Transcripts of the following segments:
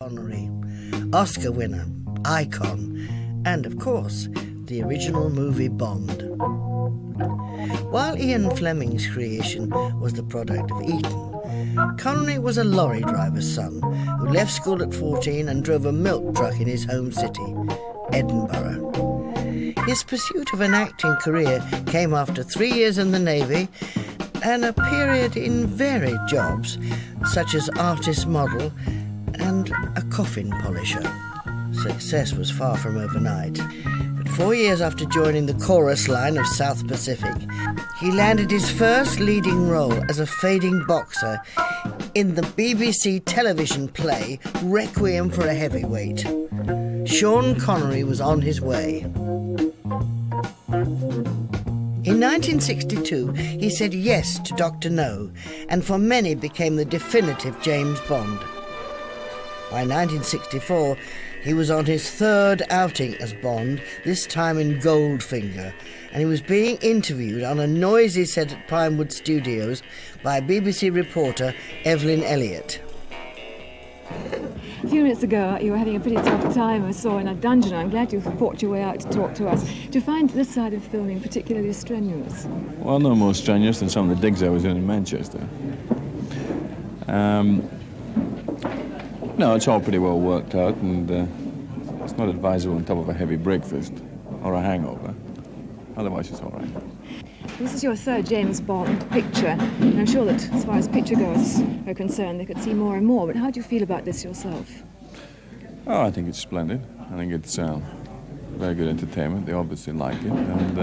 Connery, Oscar winner, icon, and of course, the original movie Bond. While Ian Fleming's creation was the product of Eton, Connery was a lorry driver's son who left school at 14 and drove a milk truck in his home city, Edinburgh. His pursuit of an acting career came after 3 years in the Navy and a period in varied jobs, such as artist model and a coffin polisher. Success was far from overnight, but 4 years after joining the chorus line of South Pacific, he landed his first leading role as a fading boxer in the BBC television play Requiem for a Heavyweight. Sean Connery was on his way. In 1962, he said yes to Dr. No, and for many became the definitive James Bond. By 1964, he was on his third outing as Bond, this time in Goldfinger, and he was being interviewed on a noisy set at Pinewood Studios by BBC reporter Evelyn Elliott. A few minutes ago, you were having a pretty tough time, I saw, in a dungeon. I'm glad you fought your way out to talk to us. Do you find this side of filming particularly strenuous? Well, no more strenuous than some of the digs I was in Manchester. No, it's all pretty well worked out, and it's not advisable on top of a heavy breakfast or a hangover. Otherwise, it's all right. This is your third James Bond picture, and I'm sure that as far as picturegoers are concerned, they could see more and more. But how do you feel about this yourself? Oh, I think it's splendid. I think it's very good entertainment. They obviously like it, and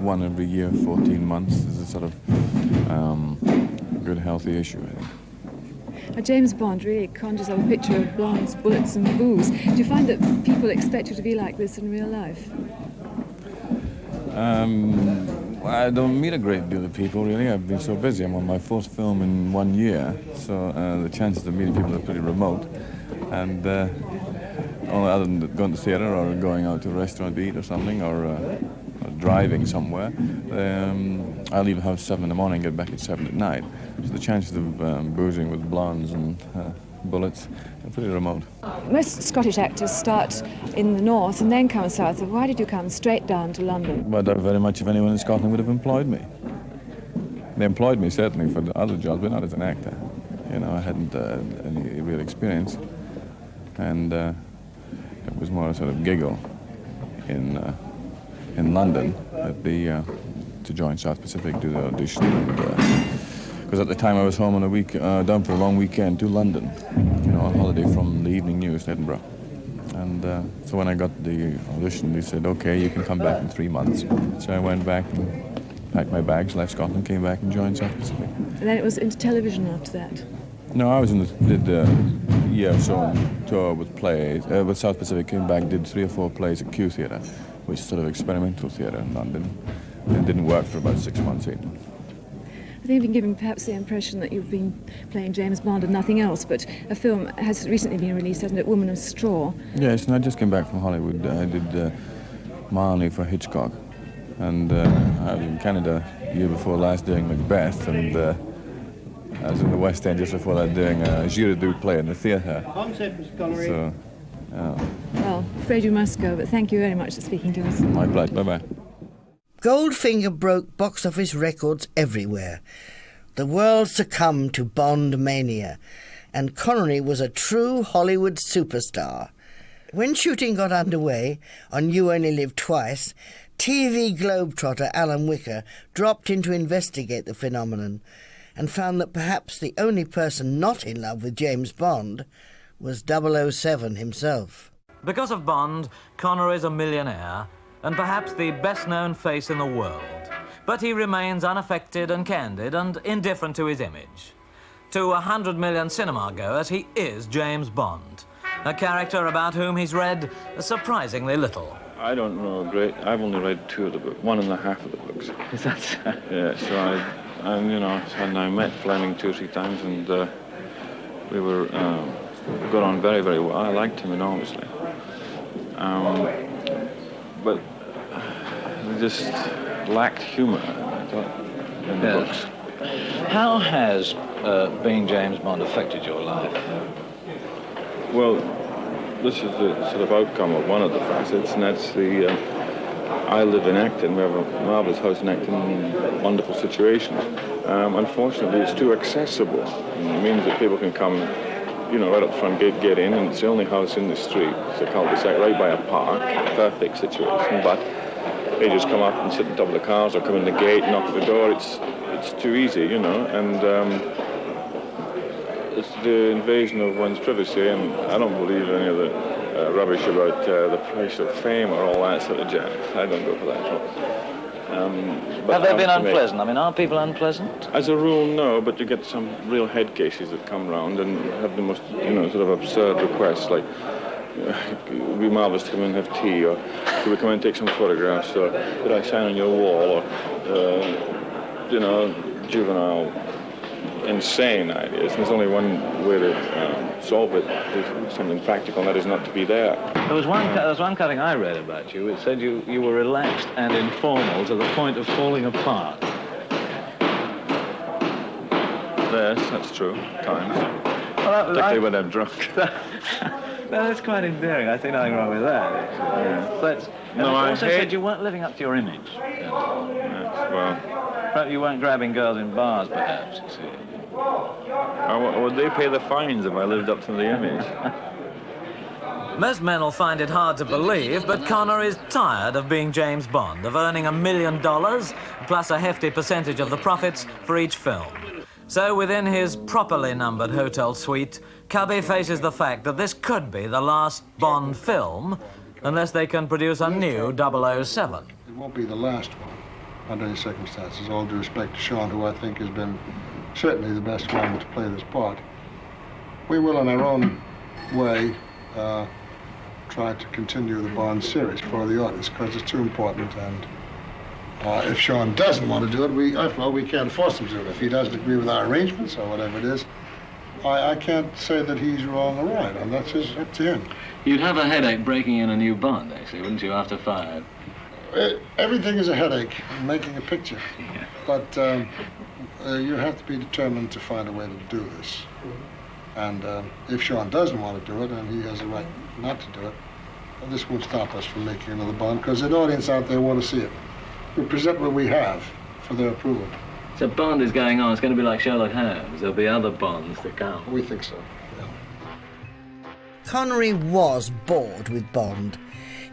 one every year, 14 months, is a sort of good, healthy issue, I think. Now, James Bond really conjures up a picture of blondes, bullets, and booze. Do you find that people expect you to be like this in real life? I don't meet a great deal of people, really. I've been so busy. I'm on my fourth film in 1 year, so the chances of meeting people are pretty remote. And only other than going to theatre or going out to a restaurant to eat or something, or driving somewhere, I leave the house 7 in the morning and get back at 7 at night. So the chances of boozing with blondes and bullets are pretty remote. Most Scottish actors start in the north and then come south. So why did you come straight down to London? Well, I doubt very much if anyone in Scotland would have employed me. They employed me certainly for the other jobs, but not as an actor. You know, I hadn't any real experience, and it was more a sort of giggle in London at the to join South Pacific, do the audition, because at the time I was home on a week, down for a long weekend to London, you know, on holiday from the Evening News to Edinburgh. And so when I got the audition, they said, okay, you can come back in 3 months. So I went back and packed my bags, left Scotland, came back and joined South Pacific. And then it was into television after that? No, I was did a year or so on tour with plays, with South Pacific, came back, did 3 or 4 plays at Q Theatre, which is sort of experimental theatre in London. And it didn't work for about 6 months, 8 months. I think you've been given perhaps the impression that you've been playing James Bond and nothing else, but a film has recently been released, hasn't it, Woman of Straw? Yes, and I just came back from Hollywood. I did Marley for Hitchcock, and I was in Canada the year before last doing Macbeth, and I was in the West End just before that doing a Giraudoux play in the theatre. So, well, afraid you must go, but thank you very much for speaking to us. My pleasure. Bye-bye. Goldfinger broke box office records everywhere. The world succumbed to Bond mania, and Connery was a true Hollywood superstar. When shooting got underway on You Only Live Twice, TV globetrotter Alan Wicker dropped in to investigate the phenomenon and found that perhaps the only person not in love with James Bond was 007 himself. Because of Bond, Connery's a millionaire and perhaps the best-known face in the world. But he remains unaffected and candid and indifferent to his image. To 100 million cinema-goers, he is James Bond, a character about whom he's read surprisingly little. I don't know great. I've only read 2 of the books, 1.5 of the books. Is that so? Yeah, so you know, and I met Fleming 2 or 3 times, and we got on very, very well. I liked him enormously. But they just lacked humour, I thought, in the books. How has being James Bond affected your life? Well, this is the sort of outcome of one of the facets, and that's the... I live in Acton. We have a marvellous house in Acton, wonderful situations. Unfortunately, it's too accessible. It means that people can come, you know, right up front gate, get in, and it's the only house in the street. It's a cul-de-sac right by a park, perfect situation, but they just come up and sit on top of the cars or come in the gate, knock at the door. It's too easy, you know, and it's the invasion of one's privacy, and I don't believe any of the rubbish about the price of fame or all that sort of jazz. I don't go for that at all. Have they been unpleasant? I mean, are people unpleasant? As a rule, no, but you get some real head cases that come round and have the most, you know, sort of absurd requests, like, it would be marvellous to come in and have tea, or could we come in and take some photographs, or could I sign on your wall, or, you know, juvenile, insane ideas. And there's only one way to solve it, is something practical, and that is not to be there. There was one cutting I read about you. It said you were relaxed and informal to the point of falling apart. Yes, that's true, times. Well, Particularly when I'm drunk. That's quite endearing. I see nothing wrong with that, actually. Yeah. But No, you I also hate- said you weren't living up to your image. Yes, well, Perhaps you weren't grabbing girls in bars, perhaps, you see. would they pay the fines if I lived up to the image? Most men will find it hard to believe, but Connery's tired of being James Bond, of earning $1 million plus a hefty percentage of the profits for each film. So within his properly numbered hotel suite, Cubby faces the fact that this could be the last Bond film unless they can produce a new 007. It won't be the last one under any circumstances. All due respect to Sean, who I think has been certainly the best one to play this part. We will, in our own way, try to continue the Bond series for the audience because it's too important. And if Sean doesn't want to do it, we can't force him to do it. If he doesn't agree with our arrangements or whatever it is, I can't say that he's wrong or right, and that's just up to him. You'd have a headache breaking in a new Bond, actually, wouldn't you, after 5? Everything is a headache in making a picture, Yeah. but you have to be determined to find a way to do this. And if Sean doesn't want to do it, and he has a right not to do it, well, this won't stop us from making another Bond, because the audience out there want to see it. We present what we have for their approval. So Bond is going on. It's going to be like Sherlock Holmes. There'll be other Bonds to come. We think so, yeah. Connery was bored with Bond.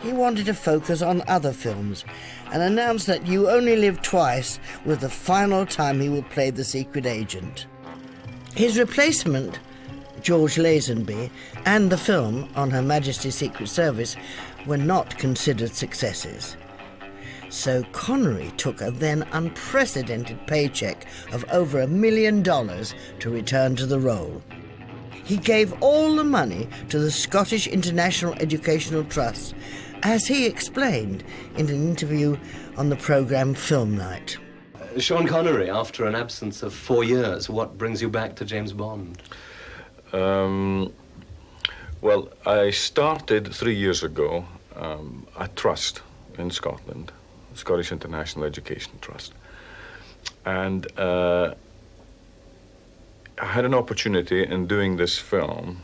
He wanted to focus on other films and announced that You Only Live Twice was the final time he would play the secret agent. His replacement, George Lazenby, and the film On Her Majesty's Secret Service were not considered successes. So Connery took a then unprecedented paycheck of over $1 million to return to the role. He gave all the money to the Scottish International Educational Trust, as he explained in an interview on the programme Film Night. Sean Connery, after an absence of 4 years, what brings you back to James Bond? Well, I started 3 years ago a trust in Scotland, Scottish International Education Trust. And I had an opportunity in doing this film,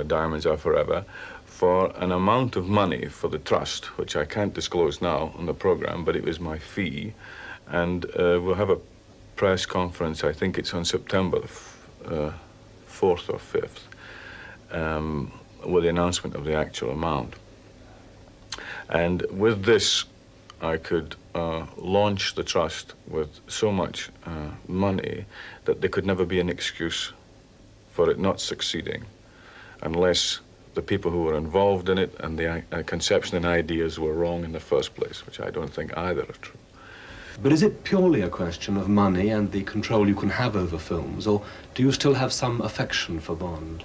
Diamonds Are Forever, for an amount of money for the trust, which I can't disclose now on the program, but it was my fee. And we'll have a press conference, I think it's on September 4th or 5th, with the announcement of the actual amount. And with this, I could launch the trust with so much money that there could never be an excuse for it not succeeding unless the people who were involved in it and the conception and ideas were wrong in the first place, which I don't think either are true. But is it purely a question of money and the control you can have over films, or do you still have some affection for Bond?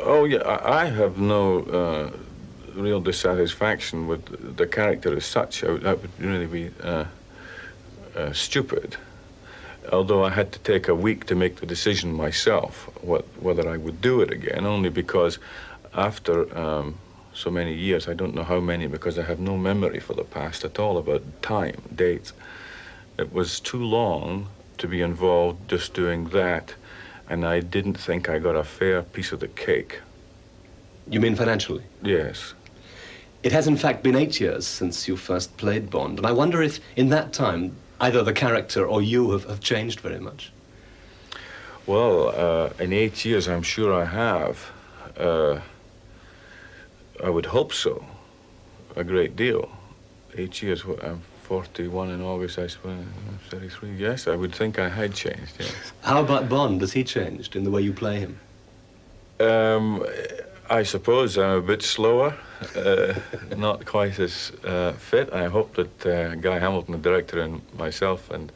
Oh, yeah, I have no real dissatisfaction with the character as such. That would really be stupid. Although I had to take a week to make the decision myself whether I would do it again, only because after so many years, I don't know how many, because I have no memory for the past at all about time, dates. It was too long to be involved just doing that and I didn't think I got a fair piece of the cake. You mean financially? Yes. It has in fact been 8 years since you first played Bond, and I wonder if in that time either the character or you have changed very much. Well, in 8 years, I'm sure I have. I would hope so. A great deal. 8 years, I'm 41 in August, I suppose, 33. Yes, I would think I had changed, yes. How about Bond? Has he changed in the way you play him? I suppose I'm a bit slower, not quite as fit. I hope that Guy Hamilton, the director, and myself, and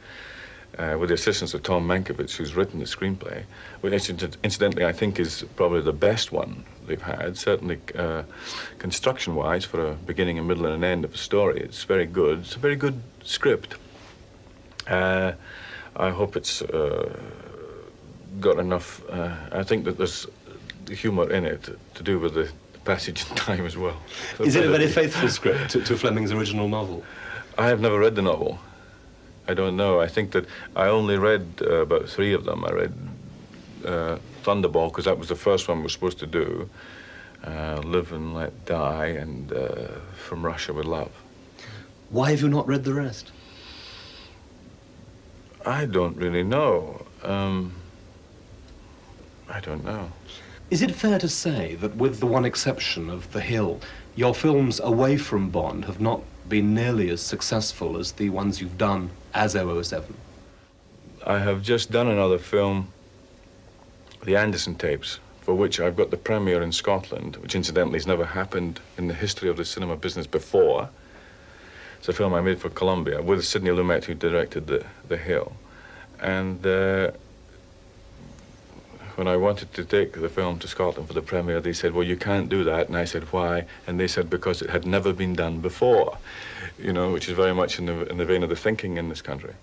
with the assistance of Tom Mankiewicz, who's written the screenplay, which incidentally I think is probably the best one they've had, certainly construction-wise, for a beginning, a middle, and an end of a story. It's very good. It's a very good script. I hope it's got enough, I think that there's humour in it to do with the passage in time as well. So is it a very faithful script to Fleming's original novel? I have never read the novel. I don't know. I think that I only read about 3 of them. I read Thunderball, because that was the first one we were supposed to do, Live and Let Die, and From Russia with Love. Why have you not read the rest? I don't really know. I don't know. Is it fair to say that, with the one exception of The Hill, your films away from Bond have not been nearly as successful as the ones you've done as 007? I have just done another film, The Anderson Tapes, for which I've got the premiere in Scotland, which incidentally has never happened in the history of the cinema business before. It's a film I made for Columbia with Sidney Lumet, who directed The Hill. And when I wanted to take the film to Scotland for the premiere, they said, well, you can't do that. And I said, why? And they said, because it had never been done before, you know, which is very much in the vein of the thinking in this country.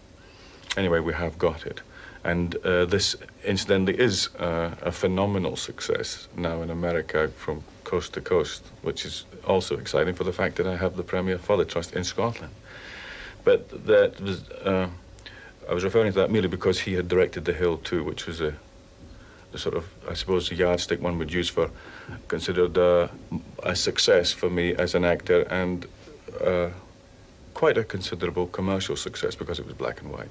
Anyway, we have got it. And this, incidentally, is a phenomenal success now in America from coast to coast, which is also exciting for the fact that I have the premiere for the Trust in Scotland. But that was, I was referring to that merely because he had directed The Hill too, which was a sort of, I suppose, the yardstick one would use for, considered a success for me as an actor, and quite a considerable commercial success because it was black and white.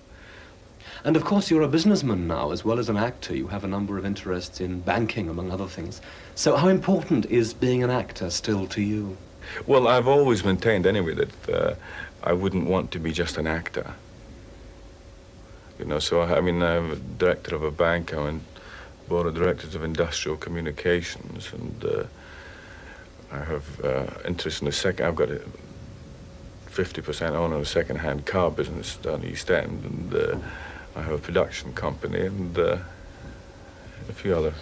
And of course you're a businessman now as well as an actor. You have a number of interests in banking, among other things. So how important is being an actor still to you? Well, I've always maintained anyway that I wouldn't want to be just an actor. You know, so I mean, I'm a director of a bank, I'm in board of directors of industrial communications, and I have interest in I've got a 50% owner of a second-hand car business down the East End, and I have a production company, and a few other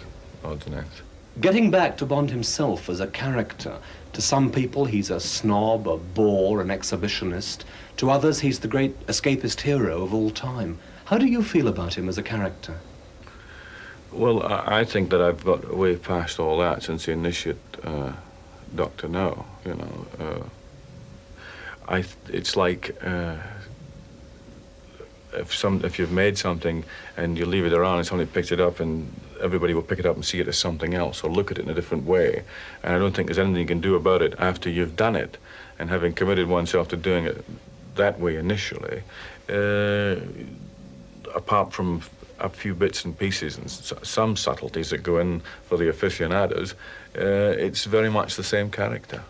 odds and ends. Getting back to Bond himself as a character, to some people he's a snob, a bore, an exhibitionist. To others he's the great escapist hero of all time. How do you feel about him as a character? Well, I think that I've got way past all that since the initiate Dr. No, you know. It's like if you've made something and you leave it around and somebody picks it up, and everybody will pick it up and see it as something else or look at it in a different way. And I don't think there's anything you can do about it after you've done it. And having committed oneself to doing it that way initially, apart from a few bits and pieces and some subtleties that go in for the aficionados, it's very much the same character.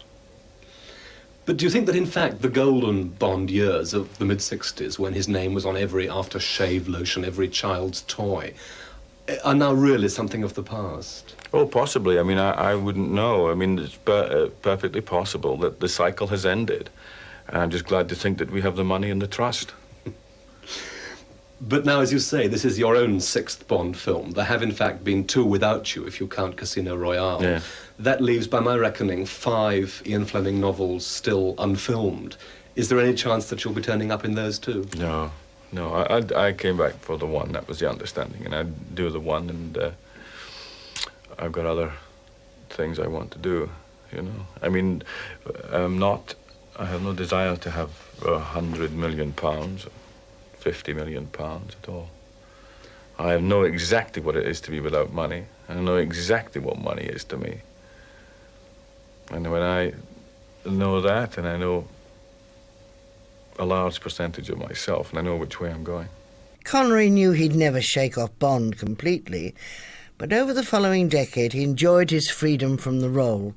But do you think that, in fact, the golden Bond years of the mid-60s, when his name was on every aftershave lotion, every child's toy, are now really something of the past? Oh, possibly. I mean, I wouldn't know. I mean, it's perfectly possible that the cycle has ended. And I'm just glad to think that we have the money in the trust. But now, as you say, this is your own 6th Bond film. There have, in fact, been 2 without you, if you count Casino Royale. Yeah. That leaves, by my reckoning, 5 Ian Fleming novels still unfilmed. Is there any chance that you'll be turning up in those too? No. I came back for the one. That was the understanding. And I'd do the one, and I've got other things I want to do, you know. I mean, I have no desire to have £100 million. 50 million pounds at all. I know exactly what it is to be without money. I know exactly what money is to me. And when I know that, and I know a large percentage of myself, and I know which way I'm going. Connery knew he'd never shake off Bond completely, but over the following decade he enjoyed his freedom from the role,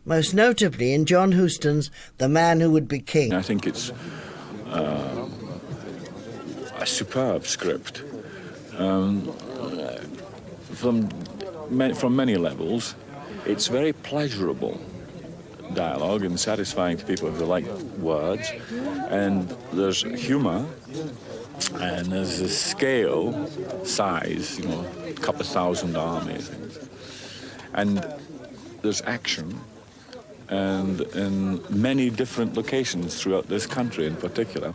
most notably in John Huston's The Man Who Would Be King. I think it's a superb script from many levels. It's very pleasurable dialogue and satisfying to people who like words, and there's humor, and there's a scale, size, you know, a couple of thousand armies, and there's action, and in many different locations throughout this country in particular.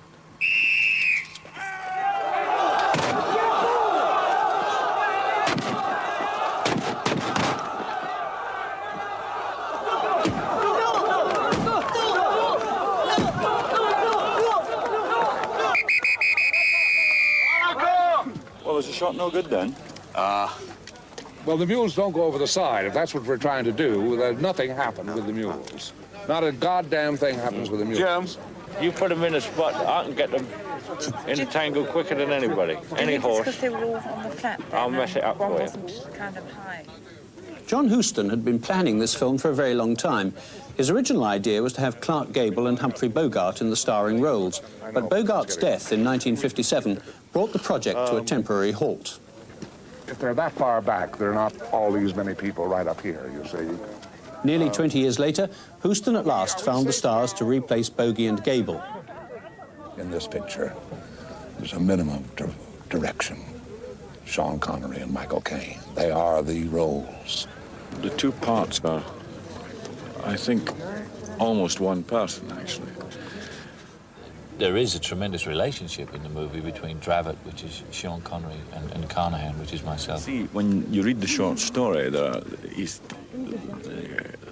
Was the shot no good then? Well, the mules don't go over the side. If that's what we're trying to do, nothing happened with the mules. Not a goddamn thing happens with the mules. Jim, you put them in a spot, I can get them in the tangle quicker than anybody. Any horse. Because they were all on the flat. I'll mess it up One for you. wasn't kind of high. John Huston had been planning this film for a very long time. His original idea was to have Clark Gable and Humphrey Bogart in the starring roles, but Bogart's death in 1957 brought the project to a temporary halt. If they're that far back, there are not all these many people right up here, you see. Nearly 20 years later, Huston at last found the stars to replace Bogey and Gable. In this picture, there's a minimum of direction. Sean Connery and Michael Caine, they are the roles. The two parts are, I think, almost one person, actually. There is a tremendous relationship in the movie between Dravot, which is Sean Connery, and Carnahan, which is myself. See, when you read the short story, the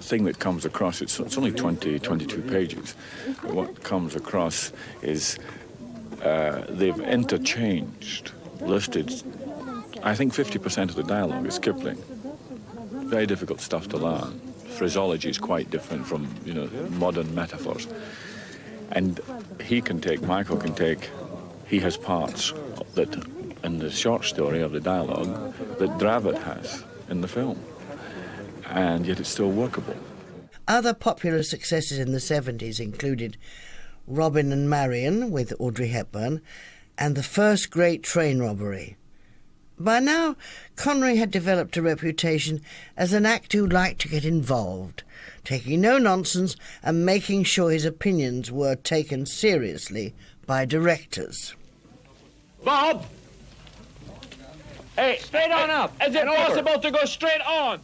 thing that comes across, it's only 22 pages. But what comes across is they've interchanged, listed, I think 50% of the dialogue is Kipling. Very difficult stuff to learn. Phraseology is quite different from, you know, modern metaphors. And Michael can take, he has parts that, in the short story of the dialogue, that Dravot has in the film. And yet it's still workable. Other popular successes in the 70s included Robin and Marion with Audrey Hepburn and The First Great Train Robbery. By now, Connery had developed a reputation as an actor who liked to get involved, taking no nonsense and making sure his opinions were taken seriously by directors. Bob! Hey, straight on up. Is it possible to go straight on?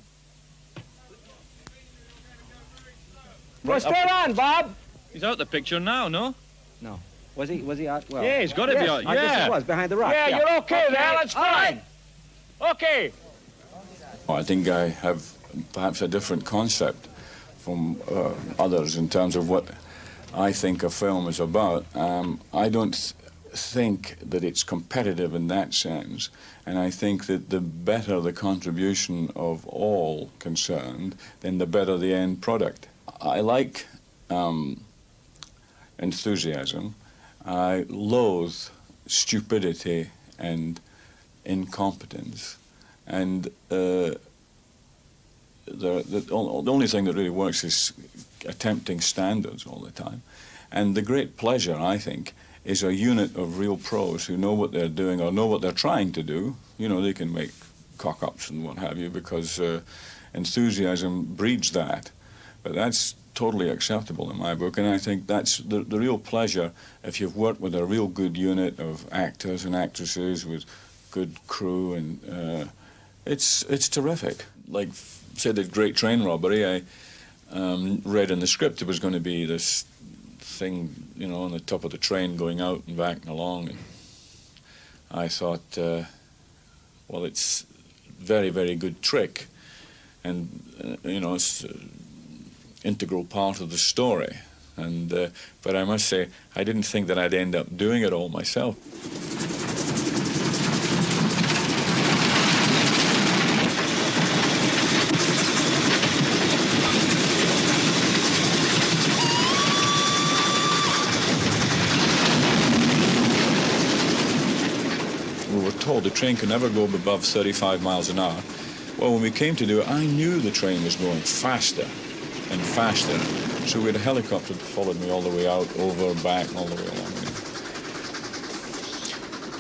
Go straight on, Bob. He's out the picture now, no? No. Was he out? Well, yeah, he's got to be out. Yeah. I guess he was, behind the rock. Yeah, you're okay there. That's fine. Okay. I think I have perhaps a different concept from others in terms of what I think a film is about. I don't think that it's competitive in that sense, and I think that the better the contribution of all concerned, then the better the end product. I like enthusiasm. I loathe stupidity and incompetence, and the only thing that really works is attempting standards all the time. And the great pleasure, I think, is a unit of real pros who know what they're doing or know what they're trying to do. You know, they can make cock-ups and what have you because enthusiasm breeds that. But that's totally acceptable in my book, and I think that's the real pleasure if you've worked with a real good unit of actors and actresses with good crew, and it's terrific. Like, say, the Great Train Robbery, I read in the script it was going to be this thing, you know, on the top of the train going out and back and along, and I thought, well, it's very, very good trick, and, you know, it's integral part of the story, and but I must say I didn't think that I'd end up doing it all myself. the train could never go above 35 miles an hour. Well, when we came to do it, I knew the train was going faster and faster. So we had a helicopter that followed me all the way out, over, back, all the way along.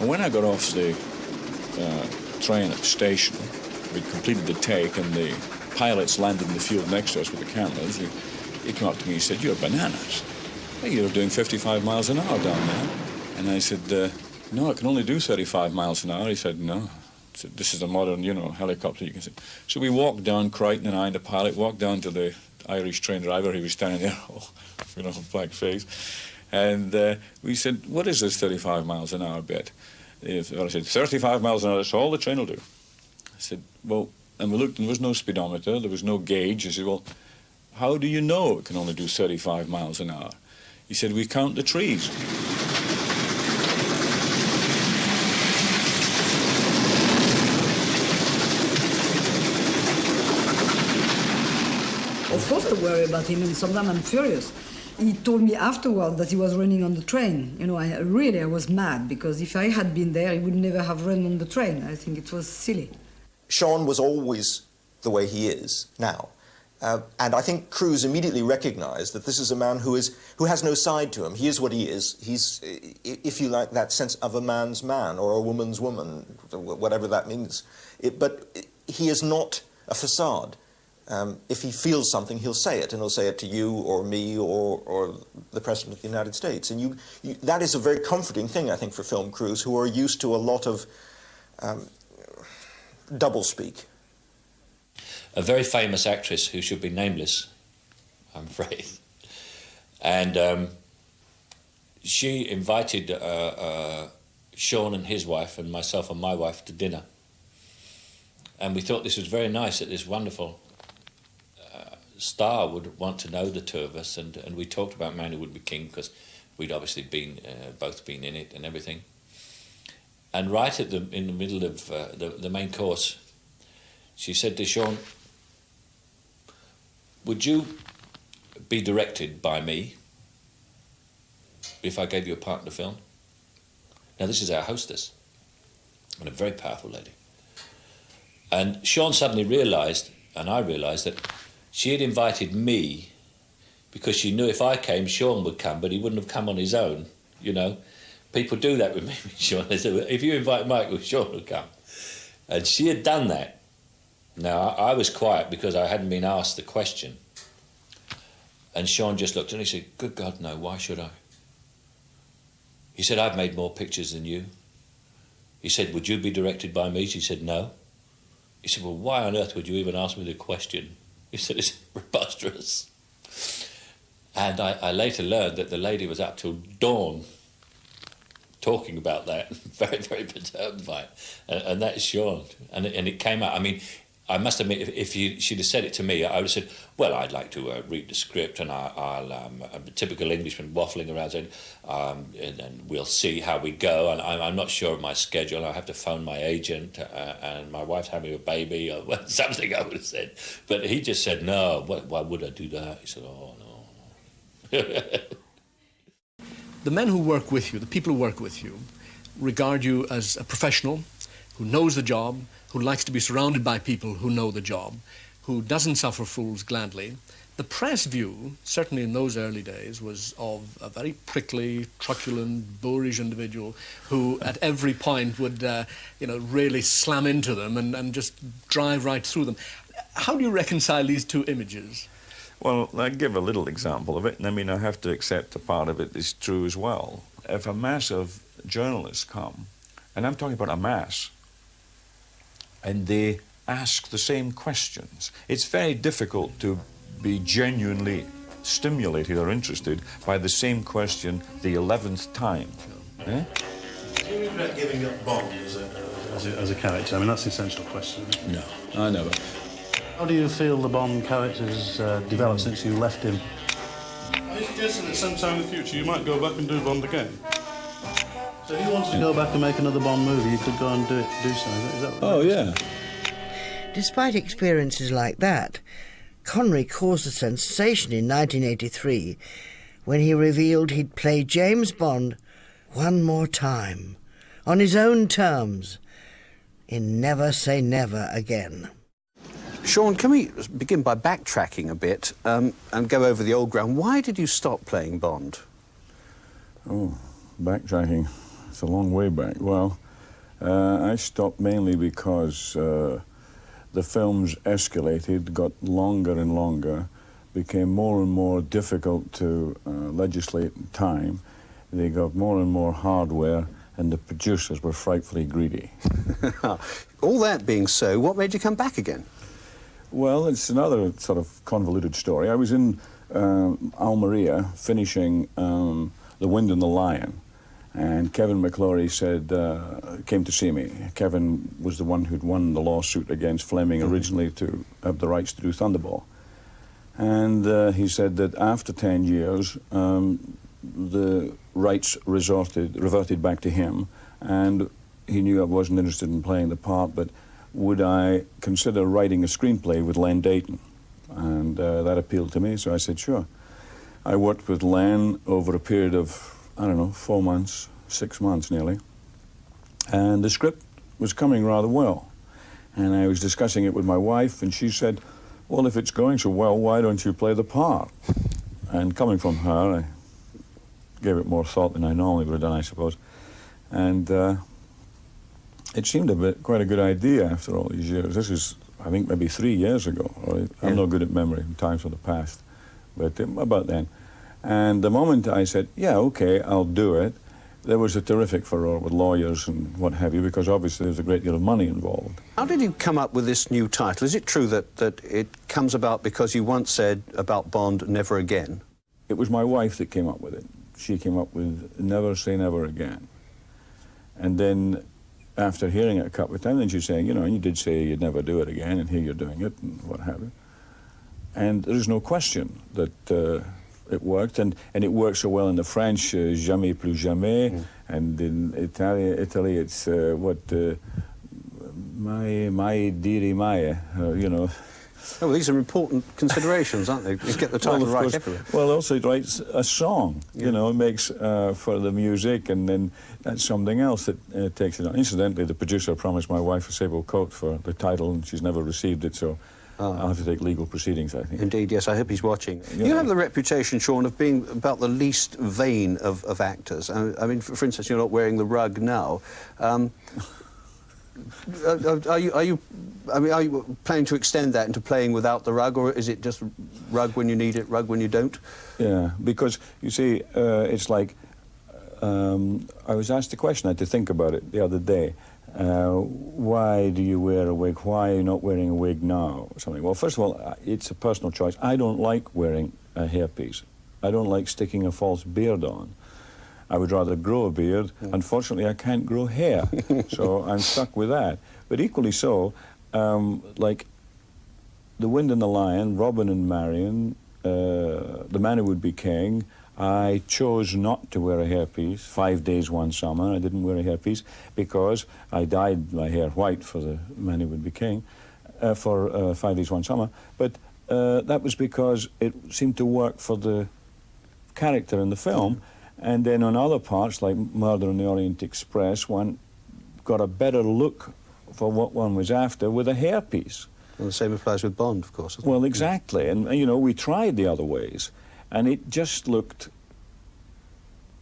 And when I got off the train at the station, we'd completed the take, and the pilots landed in the field next to us with the cameras. He came up to me and said, "You're bananas. You're doing 55 miles an hour down there." And I said, "No, I can only do 35 miles an hour." He said, "No." I said, "This is a modern, helicopter, you can see." So we walked down, Crichton and I and the pilot, walked down to the Irish train driver. He was standing there, black face. And we said, "What is this 35 miles an hour bit?" I said, 35 miles an hour, that's all the train will do. I said, "Well," and we looked, and there was no speedometer, there was no gauge. I said, "Well, how do you know it can only do 35 miles an hour?" He said, "We count the trees." Of course I worry about him, and sometimes I'm furious. He told me afterward that he was running on the train. I was mad, because if I had been there, he would never have run on the train. I think it was silly. Sean was always the way he is now. And I think Cruise immediately recognised that this is a man who has no side to him. He is what he is. He's, if you like, that sense of a man's man or a woman's woman, whatever that means. But he is not a facade. If he feels something, he'll say it, and he'll say it to you or me or the President of the United States. And that is a very comforting thing, I think, for film crews who are used to a lot of doublespeak. A very famous actress who should be nameless, I'm afraid. And she invited Sean and his wife and myself and my wife to dinner. And we thought this was very nice that this wonderful star would want to know the two of us, and we talked about Man Who Would Be King, because we'd obviously both been in it and everything. And right in the middle of the main course, she said to Sean, "Would you be directed by me if I gave you a part in the film?" Now, this is our hostess, and a very powerful lady. And Sean suddenly realised, and I realised, that she had invited me because she knew if I came, Sean would come, but he wouldn't have come on his own, People do that with me, Sean. They say, "If you invite Michael, Sean will come." And she had done that. Now, I was quiet because I hadn't been asked the question. And Sean just looked at me and he said, "Good God, no, why should I?" He said, "I've made more pictures than you." He said, "Would you be directed by me?" She said, "No." He said, "Well, why on earth would you even ask me the question?" He said, "It's preposterous." And I later learned that the lady was up till dawn talking about that, very, very perturbed by it. And that's Sean. And it came out. I mean, I must admit, if she'd have said it to me, I would have said, "Well, I'd like to read the script, and I'm a typical Englishman waffling around saying, and we'll see how we go, and I'm not sure of my schedule, I have to phone my agent, and my wife's having a baby," or something I would have said. But he just said, "No, why would I do that?" He said, "Oh, no." The men who work with you, the people who work with you, regard you as a professional who knows the job, who likes to be surrounded by people who know the job, who doesn't suffer fools gladly. The press view, certainly in those early days, was of a very prickly, truculent, boorish individual who at every point would, really slam into them and just drive right through them. How do you reconcile these two images? Well, I give a little example of it, and I mean, I have to accept a part of it is true as well. If a mass of journalists come, and I'm talking about a mass, and they ask the same questions, it's very difficult to be genuinely stimulated or interested by the same question the 11th time. Eh? Do you regret giving up Bond as a character? I mean, that's the essential question. No, I never. How do you feel the Bond character's developed since you left him? Are you suggesting that sometime in the future you might go back and do Bond again? So if you wanted to go back and make another Bond movie, you could go and do so. Is that Oh, yeah. Despite experiences like that, Connery caused a sensation in 1983 when he revealed he'd play James Bond one more time, on his own terms, in Never Say Never Again. Sean, can we begin by backtracking a bit and go over the old ground? Why did you stop playing Bond? Oh, backtracking. It's a long way back. Well, I stopped mainly because the films escalated, got longer and longer, became more and more difficult to legislate in time. They got more and more hardware, and the producers were frightfully greedy. All that being so, what made you come back again? Well, it's another sort of convoluted story. I was in Almeria finishing The Wind and the Lion, and Kevin McClory said, came to see me. Kevin was the one who'd won the lawsuit against Fleming originally to have the rights to do Thunderball. And he said that after 10 years, the rights reverted back to him, and he knew I wasn't interested in playing the part, but would I consider writing a screenplay with Len Dayton? And that appealed to me, so I said, sure. I worked with Len over a period of, I don't know, 4 months, 6 months nearly, and the script was coming rather well. And I was discussing it with my wife, and she said, well, if it's going so well, why don't you play the part? And coming from her, I gave it more thought than I normally would have done, I suppose. And it seemed quite a good idea after all these years. This is, I think, maybe 3 years ago. I'm no good at memory, times of the past, but about then. And the moment I said, yeah, okay, I'll do it, there was a terrific furore with lawyers and what have you, because obviously there's a great deal of money involved. How did you come up with this new title? Is it true that it comes about because you once said about Bond, never again? It was my wife that came up with it. She came up with Never Say Never Again. And then after hearing it a couple of times, then she's saying, you know, you did say you'd never do it again, and here you're doing it, and what have you. And there's no question that it worked, and it worked so well in the French, jamais plus jamais, and in Italy it's mai diri mai, you know. Oh, well, these are important considerations, aren't they? You get the title right everywhere. Well, also it writes a song, you know, it makes for the music, and then that's something else that takes it on. Incidentally, the producer promised my wife a sable coat for the title, and she's never received it, so I'll have to take legal proceedings, I think. Indeed, yes, I hope he's watching. Yeah. You have the reputation, Sean, of being about the least vain of actors. I mean, for instance, you're not wearing the rug now. Are you planning to extend that into playing without the rug, or is it just rug when you need it, rug when you don't? Yeah, because, you see, it's like, I was asked a question, I had to think about it the other day. Why do you wear a wig? Why are you not wearing a wig now? Or something. Well, first of all, it's a personal choice. I don't like wearing a hairpiece. I don't like sticking a false beard on. I would rather grow a beard. Unfortunately, I can't grow hair, so I'm stuck with that. But equally so, like The Wind and the Lion, Robin and Marion, The Man Who Would Be King, I chose not to wear a hairpiece. 5 Days, One Summer, I didn't wear a hairpiece because I dyed my hair white for The Man Who Would Be King, for 5 Days, One Summer. But that was because it seemed to work for the character in the film. And then on other parts, like Murder on the Orient Express, one got a better look for what one was after with a hairpiece. Well, the same applies with Bond, of course. Well, exactly. And, you know, we tried the other ways, and it just looked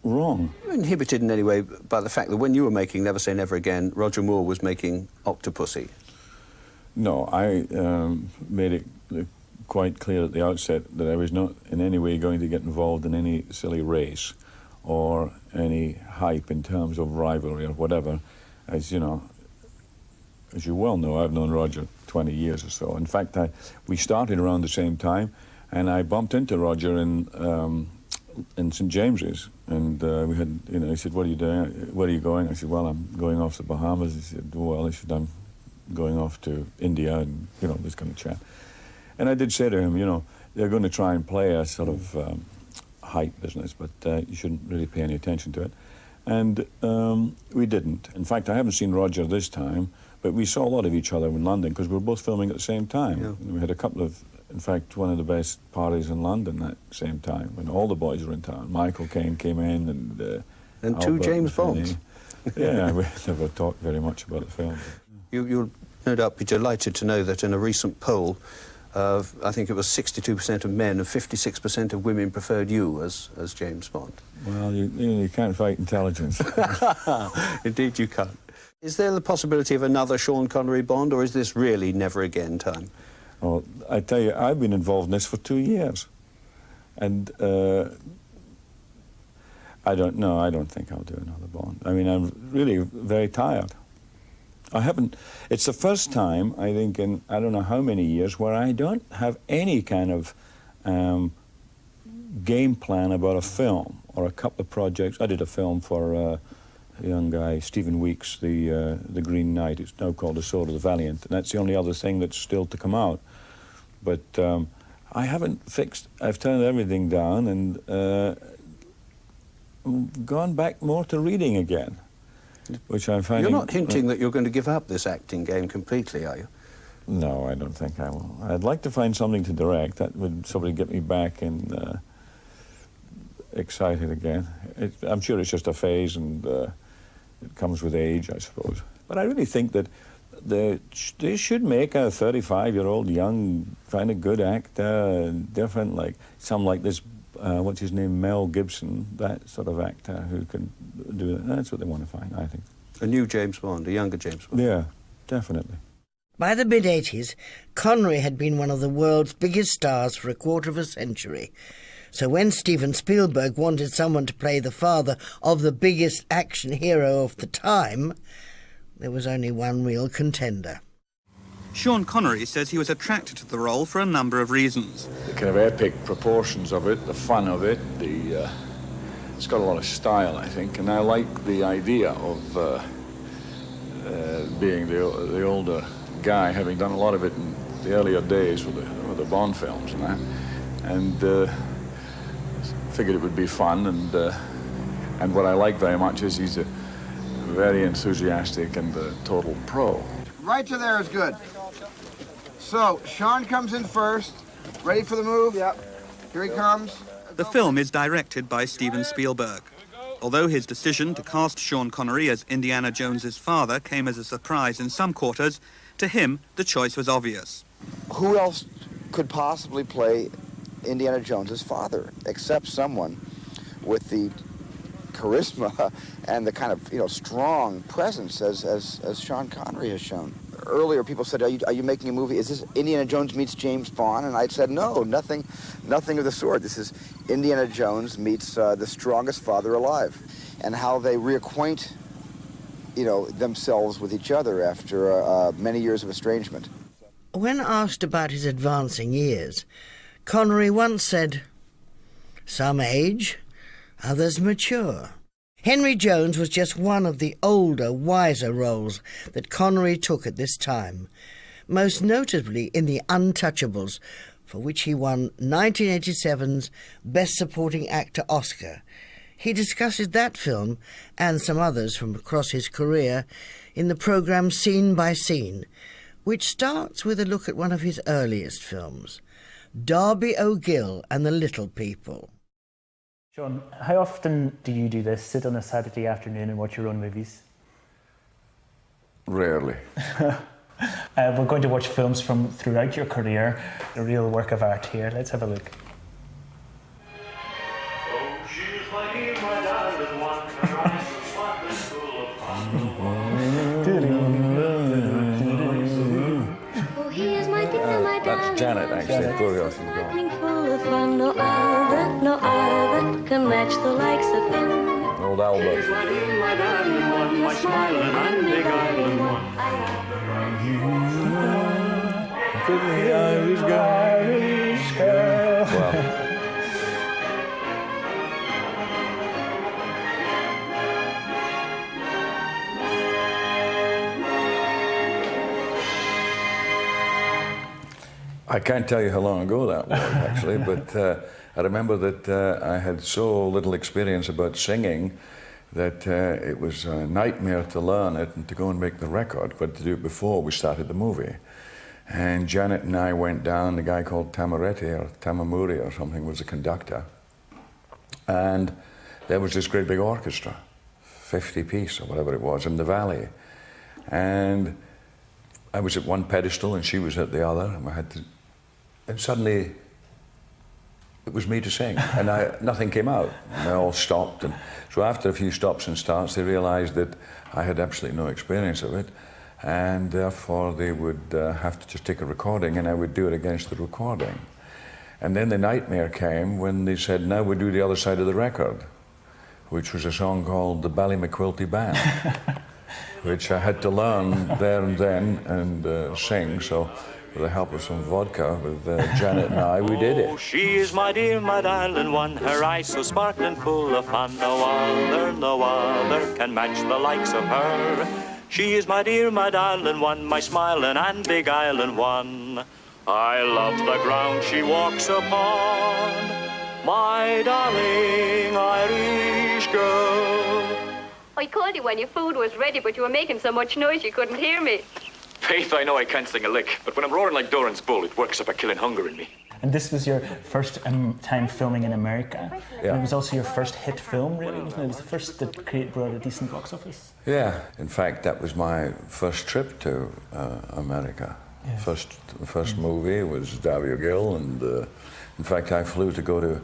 wrong. Were you inhibited in any way by the fact that when you were making Never Say Never Again, Roger Moore was making Octopussy? No, I made it quite clear at the outset that I was not in any way going to get involved in any silly race or any hype in terms of rivalry or whatever. As you know, as you well know, I've known Roger 20 years or so. In fact, we started around the same time, and I bumped into Roger in St. James's, and we had, you know, he said, "What are you doing? Where are you going?" I said, "Well, I'm going off to the Bahamas." He said, "Well," he said, "I'm going off to India," and, you know, this kind of chat. And I did say to him, you know, they're going to try and play a sort of hype business, but you shouldn't really pay any attention to it. And we didn't. In fact, I haven't seen Roger this time, but we saw a lot of each other in London because we were both filming at the same time. Yeah. We had a couple of, in fact, one of the best parties in London that same time when all the boys were in town. Michael Caine came in, and two James Bonds. Yeah, we never talked very much about the film. You'll no doubt be delighted to know that in a recent poll, I think it was 62% of men and 56% of women preferred you as James Bond. Well, you can't fight intelligence. Indeed you can't. Is there the possibility of another Sean Connery Bond, or is this really never again time? Well, I tell you, I've been involved in this for 2 years. And I don't know, I don't think I'll do another Bond. I mean, I'm really very tired. I haven't, it's the first time, I think, in I don't know how many years, where I don't have any kind of game plan about a film or a couple of projects. I did a film for a young guy, Stephen Weeks, The Green Knight. It's now called The Sword of the Valiant, and that's the only other thing that's still to come out. But I haven't fixed, I've turned everything down and gone back more to reading again, which I'm finding... You're not hinting that you're going to give up this acting game completely, are you? No, I don't think I will. I'd like to find something to direct. That would sort of get me back and excited again. I'm sure it's just a phase and it comes with age, I suppose. But I really think that they should make a 35-year-old young, kind of good actor, different, like some like this, what's his name, Mel Gibson, that sort of actor who can do it. That's what they want to find, I think. A new James Bond, a younger James Bond. Yeah, definitely. By the mid-80s, Connery had been one of the world's biggest stars for a quarter of a century. So when Steven Spielberg wanted someone to play the father of the biggest action hero of the time, there was only one real contender. Sean Connery says he was attracted to the role for a number of reasons. The kind of epic proportions of it, the fun of it, it's got a lot of style, I think, and I like the idea of being the older guy, having done a lot of it in the earlier days with the Bond films and that, and figured it would be fun, and what I like very much is he's a very enthusiastic and a total pro. Right to there is good. So, Sean comes in first. Ready for the move? Yep. Here he comes. The film is directed by Steven Spielberg. Although his decision to cast Sean Connery as Indiana Jones's father came as a surprise in some quarters, to him, the choice was obvious. Who else could possibly play Indiana Jones's father, except someone with the charisma and the kind of, strong presence as Sean Connery has shown. Earlier, people said, are you making a movie? Is this Indiana Jones meets James Bond? And I said, no, nothing of the sort. This is Indiana Jones meets the strongest father alive, and how they reacquaint, themselves with each other after many years of estrangement. When asked about his advancing years, Connery once said, "Some age, others mature." Henry Jones was just one of the older, wiser roles that Connery took at this time, most notably in The Untouchables, for which he won 1987's Best Supporting Actor Oscar. He discusses that film and some others from across his career in the programme Scene by Scene, which starts with a look at one of his earliest films, Darby O'Gill and the Little People. Sean, how often do you do this, sit on a Saturday afternoon and watch your own movies? Rarely. We're going to watch films from throughout your career, a real work of art here. Let's have a look. That's Janet, actually. Glorious and gone. Full of fun, no other can match the likes of him. Old Albert. My darling one, my smiling and big island one. Pretty Irish girl. Well. I can't tell you how long ago that was, actually, but I remember that I had so little experience about singing that it was a nightmare to learn it and to go and make the record, but to do it before we started the movie. And Janet and I went down, a guy called Tamaretti or Tamamuri or something was the conductor, and there was this great big orchestra, 50-piece or whatever it was, in the valley. And I was at one pedestal and she was at the other, and I had to, and suddenly it was me to sing, and nothing came out, and they all stopped. And so after a few stops and starts, they realised that I had absolutely no experience of it, and therefore they would have to just take a recording, and I would do it against the recording. And then the nightmare came when they said, now we do the other side of the record, which was a song called the Ballymaquilty Band, which I had to learn there and then and sing. So with the help of some vodka with Janet and I, we did it. She is my dear, my darling one, her eyes so sparkling full of fun. No other can match the likes of her. She is my dear, my darling one, my smiling and beguiling one. I love the ground she walks upon, my darling Irish girl. I called you when your food was ready, but you were making so much noise you couldn't hear me. Faith, I know I can't sing a lick, but when I'm roaring like Doran's bull, it works up a killing hunger in me. And this was your first time filming in America. Yeah. And it was also your first hit film, really, wasn't it? It was the first that brought a decent box office. Yeah, in fact, that was my first trip to America. Yes. First movie was Davio Gill, and in fact, I flew to go to.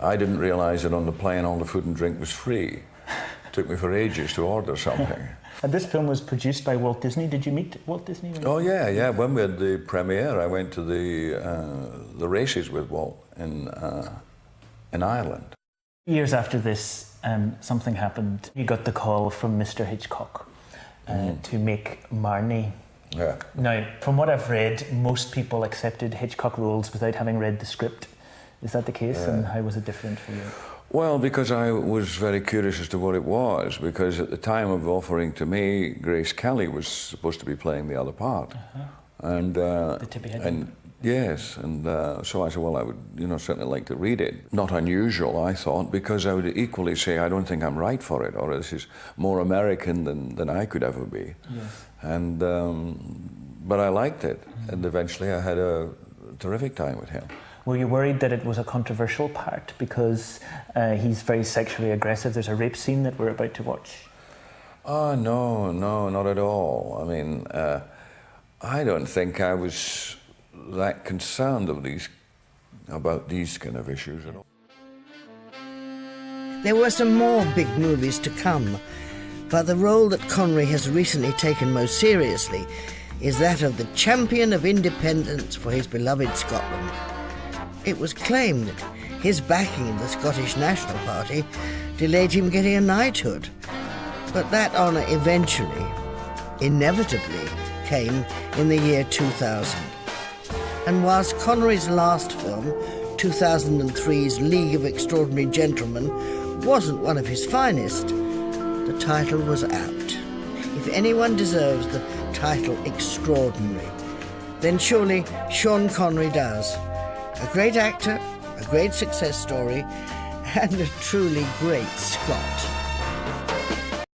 I didn't realise that on the plane all the food and drink was free. It took me for ages to order something. And this film was produced by Walt Disney. Did you meet Walt Disney? Oh yeah. When we had the premiere, I went to the races with Walt in Ireland. Years after this, something happened. You got the call from Mr. Hitchcock to make Marnie. Yeah. Now, from what I've read, most people accepted Hitchcock roles without having read the script. Is that the case? Yeah. And how was it different for you? Well, because I was very curious as to what it was, because at the time of offering to me, Grace Kelly was supposed to be playing the other part. And the Tippi Hedren. Yes, and so I said, well, I would, certainly like to read it. Not unusual, I thought, because I would equally say, I don't think I'm right for it, or this is more American than I could ever be. Yes. And but I liked it, and eventually I had a terrific time with him. Were you worried that it was a controversial part because he's very sexually aggressive? There's a rape scene that we're about to watch. Oh, no, not at all. I mean, I don't think I was that concerned about these kind of issues at all. There were some more big movies to come, but the role that Connery has recently taken most seriously is that of the champion of independence for his beloved Scotland. It was claimed that his backing of the Scottish National Party delayed him getting a knighthood, but that honour eventually, inevitably, came in the year 2000. And whilst Connery's last film, 2003's League of Extraordinary Gentlemen, wasn't one of his finest, the title was apt. If anyone deserves the title extraordinary, then surely Sean Connery does. A great actor, a great success story, and a truly great Scot.